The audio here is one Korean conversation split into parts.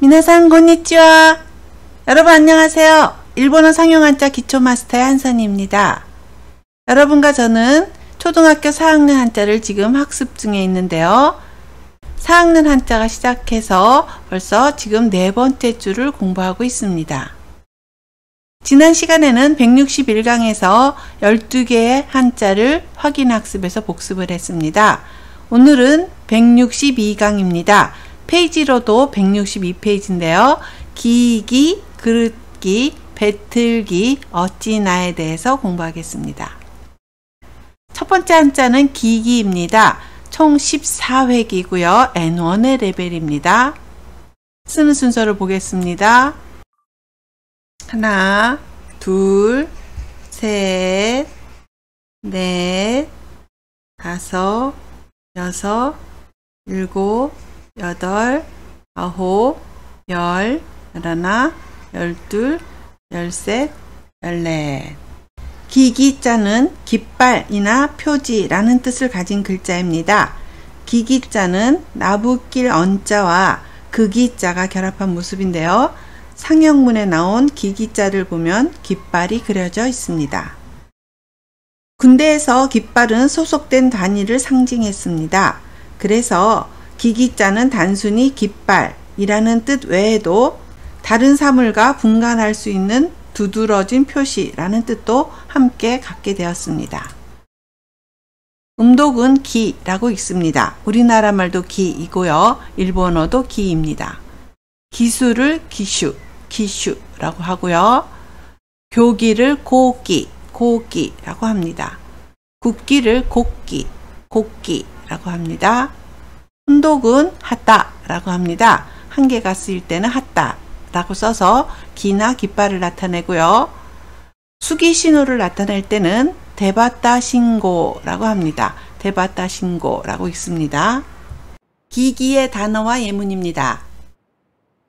미나상 곤니치와. 여러분 안녕하세요. 일본어 상용 한자 기초 마스터의 한선희입니다. 여러분과 저는 초등학교 4학년 한자를 지금 학습 중에 있는데요. 4학년 한자가 시작해서 벌써 지금 4번째 주를 공부하고 있습니다. 지난 시간에는 161강에서 12개의 한자를 확인 학습해서 복습을 했습니다. 오늘은 162강입니다. 페이지로도 162페이지인데요. 기기, 그릇기, 배틀기, 어찌나에 대해서 공부하겠습니다. 첫 번째 한자는 기기입니다. 총 14획이고요. N1의 레벨입니다. 쓰는 순서를 보겠습니다. 하나, 둘, 셋, 넷, 다섯, 여섯, 일곱, 여덟, 아홉, 열, 열하나, 열둘, 열셋, 열넷. 기기자는 깃발이나 표지라는 뜻을 가진 글자입니다. 기기자는 나붓길 언자와 극이자가 결합한 모습인데요. 상형문에 나온 기기자를 보면 깃발이 그려져 있습니다. 군대에서 깃발은 소속된 단위를 상징했습니다. 그래서 기기자는 단순히 깃발이라는 뜻 외에도 다른 사물과 분간할 수 있는 두드러진 표시라는 뜻도 함께 갖게 되었습니다. 음독은 기라고 읽습니다. 우리나라 말도 기이고요. 일본어도 기입니다. 기술을 기슈라고 하고요. 교기를 고기라고 합니다. 국기를 곡기라고 합니다. 혼독은 하다라고 합니다. 한 개가 쓰일 때는 하다라고 써서 기나 깃발을 나타내고요. 수기 신호를 나타낼 때는 대바타 신고라고 합니다. 대바타 신고라고 읽습니다. 기기의 단어와 예문입니다.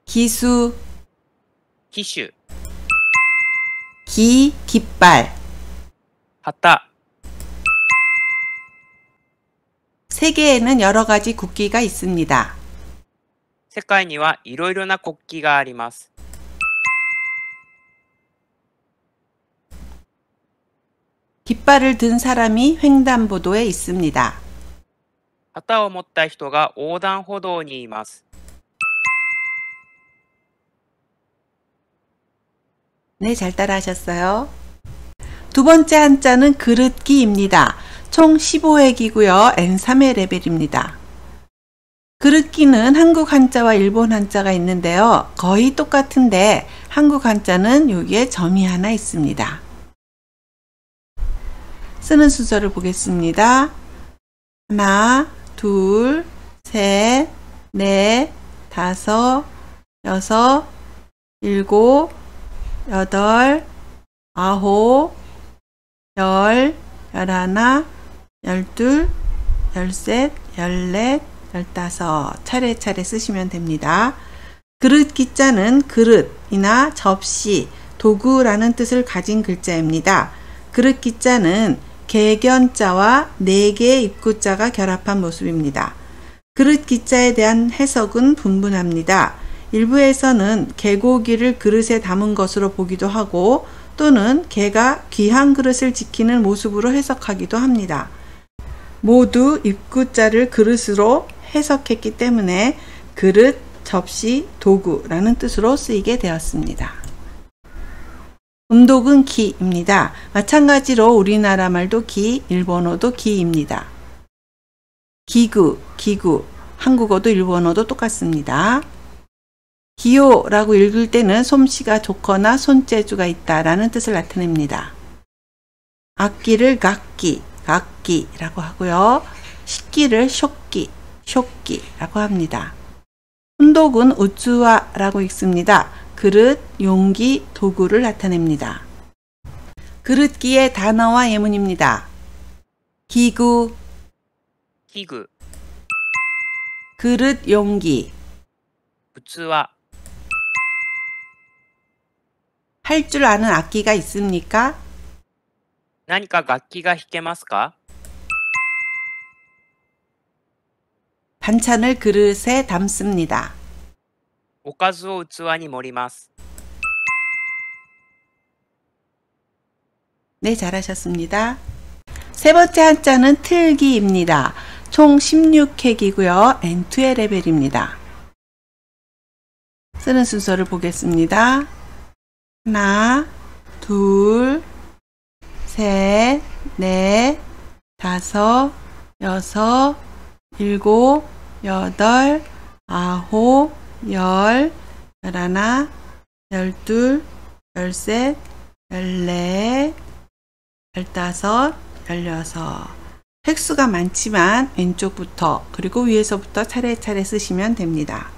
기수, 기슈, 깃발. 하타, 세계에는 여러 가지 국기가 있습니다. 世界にはいろいろな国旗があります。 깃발을 든 사람이 횡단보도에 있습니다. 旗を持った人が横断歩道にいます。 네, 잘 따라하셨어요. 두 번째 한자는 그릇기입니다. 총 15획이고요. N3의 레벨입니다. 그릇기는 한국 한자와 일본 한자가 있는데요. 거의 똑같은데 한국 한자는 여기에 점이 하나 있습니다. 쓰는 순서를 보겠습니다. 하나, 둘, 셋, 넷, 다섯, 여섯, 일곱, 여덟, 아홉, 열, 열하나, 열둘, 열셋, 열넷, 열다섯. 차례차례 쓰시면 됩니다. 그릇 기자는 그릇이나 접시, 도구라는 뜻을 가진 글자입니다. 그릇 기자는 개견자와 4개의 입구자가 결합한 모습입니다. 그릇 기자에 대한 해석은 분분합니다. 일부에서는 개고기를 그릇에 담은 것으로 보기도 하고 또는 개가 귀한 그릇을 지키는 모습으로 해석하기도 합니다. 모두 입구자를 그릇으로 해석했기 때문에 그릇, 접시, 도구라는 뜻으로 쓰이게 되었습니다. 음독은 기입니다. 마찬가지로 우리나라 말도 기, 일본어도 기입니다. 기구, 한국어도 일본어도 똑같습니다. 기요라고 읽을 때는 솜씨가 좋거나 손재주가 있다라는 뜻을 나타냅니다. 악기를 각기라고 하고요. 식기를 쇼끼라고 합니다. 혼독은 우츠와라고 읽습니다. 그릇, 용기, 도구를 나타냅니다. 그릇기의 단어와 예문입니다. 기구, 器具、 그릇, 용기. 器、 할 줄 아는 악기가 있습니까? 何か楽器が弾けますか？ 반찬을 그릇에 담습니다. おかずを器に盛ります。 네, 잘하셨습니다. 세 번째 한자는 틀기입니다. 총 16획이고요. N2의 레벨입니다. 쓰는 순서를 보겠습니다. 하나, 둘, 셋, 넷, 다섯, 여섯, 일곱, 여덟, 아홉, 열, 열하나, 열둘, 열셋, 열넷, 열다섯, 열여섯. 획수가 많지만 왼쪽부터 그리고 위에서부터 차례차례 쓰시면 됩니다.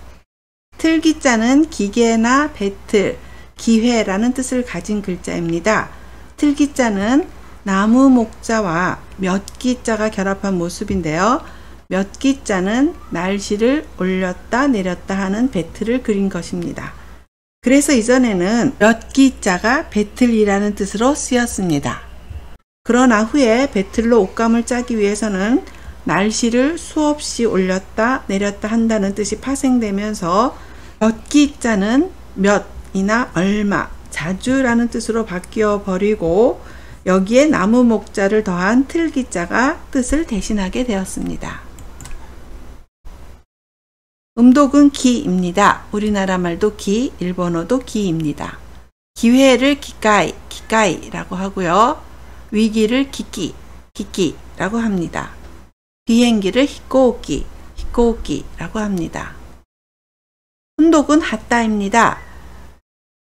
틀기자는 기계나 배틀, 기회라는 뜻을 가진 글자입니다. 틀기자는 나무 목자와 몇기자가 결합한 모습인데요. 몇기자는 날씨를 올렸다 내렸다 하는 배틀을 그린 것입니다. 그래서 이전에는 몇기자가 배틀이라는 뜻으로 쓰였습니다. 그러나 후에 배틀로 옷감을 짜기 위해서는 날씨를 수없이 올렸다 내렸다 한다는 뜻이 파생되면서 몇기자는 몇이나 얼마, 자주라는 뜻으로 바뀌어 버리고 여기에 나무 목자를 더한 틀기자가 뜻을 대신하게 되었습니다. 음독은 기입니다. 우리나라 말도 기, 일본어도 기입니다. 기회를 기까이, 기까이라고 하고요. 위기를 기끼, 기끼라고 합니다. 비행기를 히코우키, 히코우키라고 합니다. 훈독은 핫다입니다.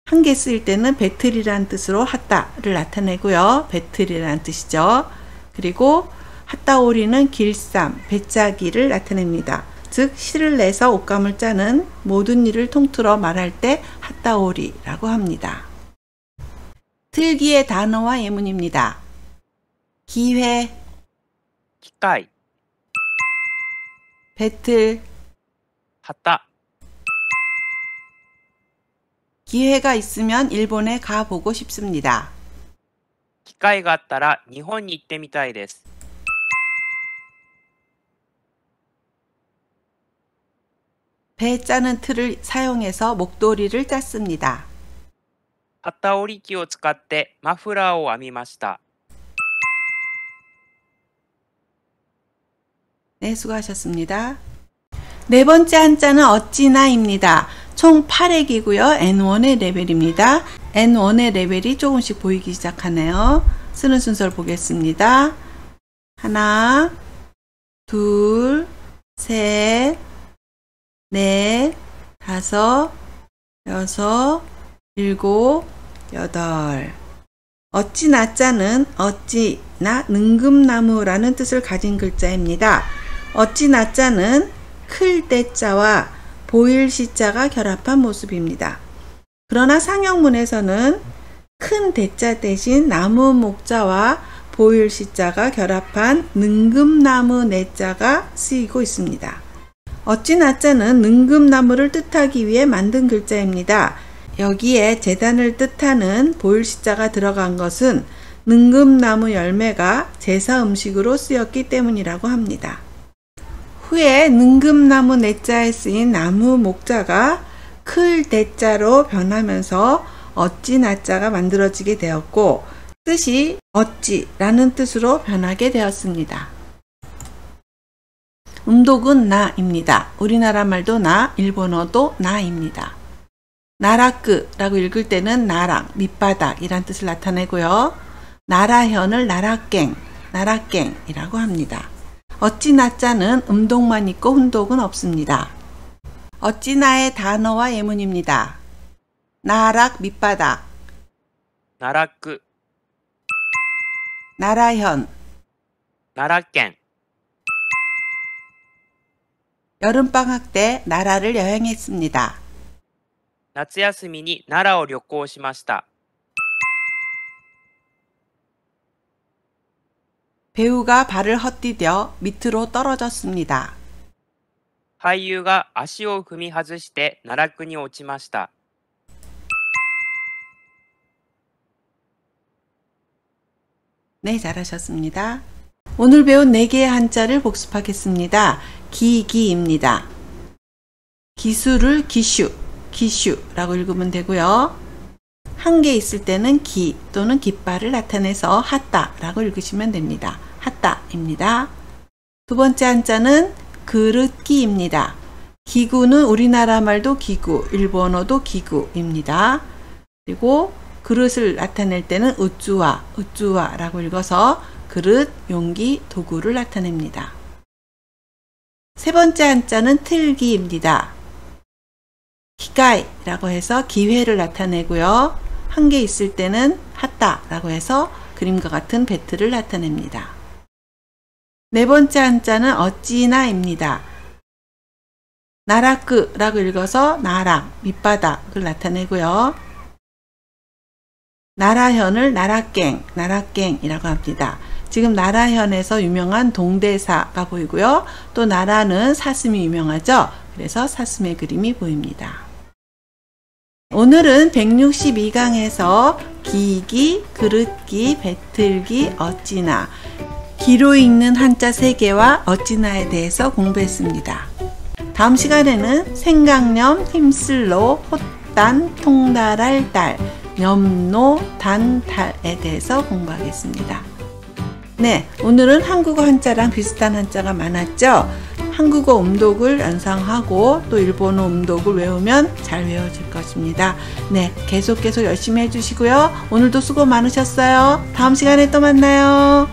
한 개 쓰일 때는 배틀이라는 뜻으로 핫다를 나타내고요. 배틀이라는 뜻이죠. 그리고 핫다오리는 길쌈, 배짜기를 나타냅니다. 즉 실을 내서 옷감을 짜는 모든 일을 통틀어 말할 때 핫다오리라고 합니다. 틀기의 단어와 예문입니다. 기회, 機械、 배틀, 旗、 기회가 있으면 일본에 가보고 싶습니다. 機会があったら日本に行ってみたいです。 배 짜는 틀을 사용해서 목도리를 짰습니다. 旗織り機を使ってマフラーを編みました。 네, 수고하셨습니다. 네 번째 한자는 어찌나입니다. 총 8획이고요. N1의 레벨입니다. N1의 레벨이 조금씩 보이기 시작하네요. 쓰는 순서를 보겠습니다. 하나, 둘, 셋, 넷, 다섯, 여섯, 일곱, 여덟. 어찌나자는 어찌나 능금나무라는 뜻을 가진 글자입니다. 어찌나자는 클 대자와 보일 시자가 결합한 모습입니다. 그러나 상형문에서는 큰 대자 대신 나무 목자와 보일 시자가 결합한 능금나무 내자가 쓰이고 있습니다. 어찌나자는 능금나무를 뜻하기 위해 만든 글자입니다. 여기에 제단을 뜻하는 보일 시자가 들어간 것은 능금나무 열매가 제사 음식으로 쓰였기 때문이라고 합니다. 후에 능금나무 내자에 쓰인 나무 목자가 클 대자로 변하면서 어찌나자가 만들어지게 되었고 뜻이 어찌라는 뜻으로 변하게 되었습니다. 음독은 나입니다. 우리나라 말도 나, 일본어도 나입니다. 나라크라고 읽을 때는 나랑, 밑바닥이란 뜻을 나타내고요. 나라현을 나라깽, 나라깽이라고 합니다. 어찌나자는 음독만 있고 훈독은 없습니다. 어찌나의 단어와 예문입니다. 나락 밑바닥, 奈落区、 나라현, 奈良県、 여름방학 때 나라를 여행했습니다. 夏休みに奈良を旅行しました。 배우가 발을 헛디뎌 밑으로 떨어졌습니다. 俳優が足を踏み外して奈落に落ちました。 네, 잘하셨습니다. 오늘 배운 4개의 한자를 복습하겠습니다. 기기입니다. 기술을 기슈, 기슈라고 읽으면 되고요. 한 개 있을 때는 기 또는 깃발을 나타내서 하따라고 읽으시면 됩니다. 하따입니다. 두 번째 한자는 그릇기입니다. 기구는 우리나라 말도 기구, 일본어도 기구입니다. 그리고 그릇을 나타낼 때는 우쭈와라고 읽어서 그릇, 용기, 도구를 나타냅니다. 세 번째 한자는 틀기입니다. 기가이라고 해서 기회를 나타내고요. 한 개 있을 때는 하따라고 해서 그림과 같은 배틀을 나타냅니다. 네 번째 한자는 어찌나입니다. 나라크라고 읽어서 나락, 밑바닥을 나타내고요. 나라현을 나라깽이라고 합니다. 지금 나라현에서 유명한 동대사가 보이고요. 또 나라는 사슴이 유명하죠. 그래서 사슴의 그림이 보입니다. 오늘은 162강에서 기기, 그릇기, 배틀기, 어찌나, 기로 읽는 한자 3개와 어찌나에 대해서 공부했습니다. 다음 시간에는 생강염, 힘쓸로, 홑단, 통달할 달, 염노, 단달에 대해서 공부하겠습니다. 네, 오늘은 한국어 한자랑 비슷한 한자가 많았죠? 한국어 음독을 연상하고 또 일본어 음독을 외우면 잘 외워질 것입니다. 네, 계속 열심히 해주시고요. 오늘도 수고 많으셨어요. 다음 시간에 또 만나요.